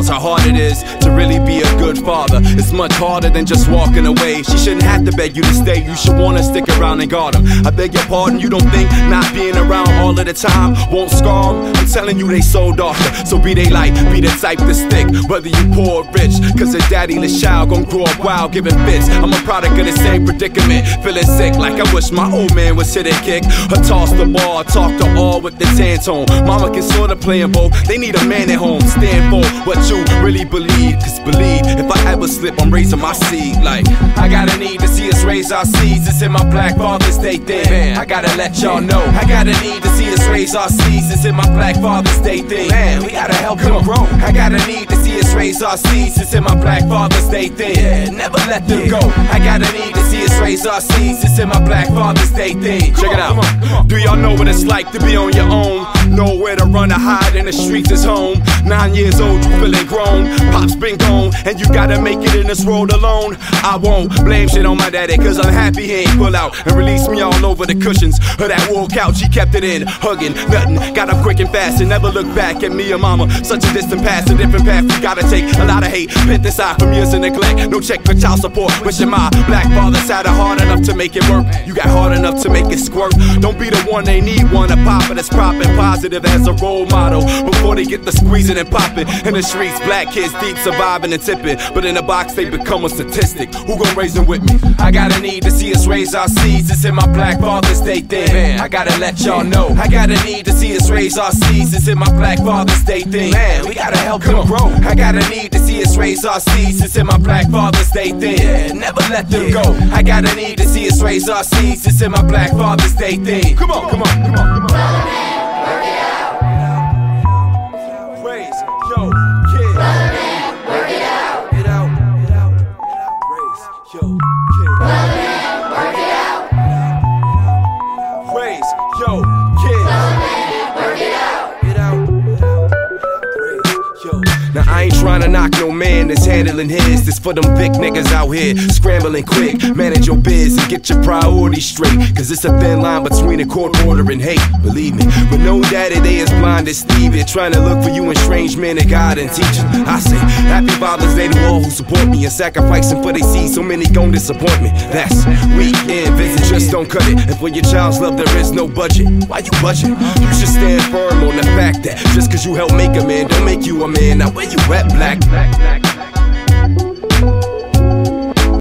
knows how hard it is to really be a good father. It's much harder than just walking away. She shouldn't have to beg you to stay. You should wanna stick around and guard them. I beg your pardon, you don't think not being around all of the time won't scar them? I'm telling you they so darker. So be they light, be the type to stick, whether you poor or rich. Cause a daddyless child gon' grow up wild, giving fits. I'm a product of the same predicament, feeling sick like I wish my old man was hit and kick. Or toss the ball, talk to all with the tan tone. Mama can sorta play in both. They need a man at home, stand for what you really believe. Cause believe, if I ever slip, I'm raising my seed. Like, I got a need to see us raise our seeds. It's in my Black Father's Day thing, man, I gotta let y'all know. I got a need to see us raise our seeds. It's in my Black Father's Day thing, man, we gotta help them grow. I got a need to see us raise our seeds. It's in my Black Father's Day thing, yeah, never let them go. I got a need to see us raise our seeds. It's in my Black Father's Day thing. Check it out. Do y'all know what it's like to be on your own? Nowhere to run or hide, in the streets is home. 9 years old, you feeling grown. Pop's been gone, and you gotta make it in this world alone. I won't blame shit on my daddy, cause I'm happy he ain't pull out and release me all over the cushions of that wool couch. He kept it in, hugging, nothing. Got up quick and fast and never looked back at me or mama. Such a distant past, a different path we gotta take. A lot of hate, pent aside from years of neglect. No check for child support, wishing my Black fathers had it hard enough to make it work. You got hard enough to make it squirt. Don't be the one they need, one, a papa that's propping positive as a role model before they get the squeezing and popping. In the streets, black kids deep surviving and tipping, but in the box they become a statistic. Who gon' raise them with me? I got a need to see us raise our seeds. It's in my Black Father's Day thing, man, I gotta let y'all know. I got a need to see us raise our seeds. It's in my Black Father's Day thing, man, we gotta help them grow. I got a need to see us raise our seeds. It's in my Black Father's Day thing, yeah, never let them go. I got a need to see us raise our seeds. It's in my Black Father's Day thing. Come on, come on, come on, come on. Now I ain't trying to knock no man that's handling his. This for them big niggas out here scrambling quick. Manage your biz and get your priorities straight, cause it's a thin line between a court order and hate, believe me. But no daddy they as blind as Stevie, trying to look for you in strange men of God and teaching. I say, happy Father's Day to all who support me and sacrificing for they see. So many gon' disappoint me. That's weekend visits, just don't cut it. And for your child's love there is no budget. Why you budget? You should stand firm on the fact that just cause you help make a man don't make you a man. Now where you at, black?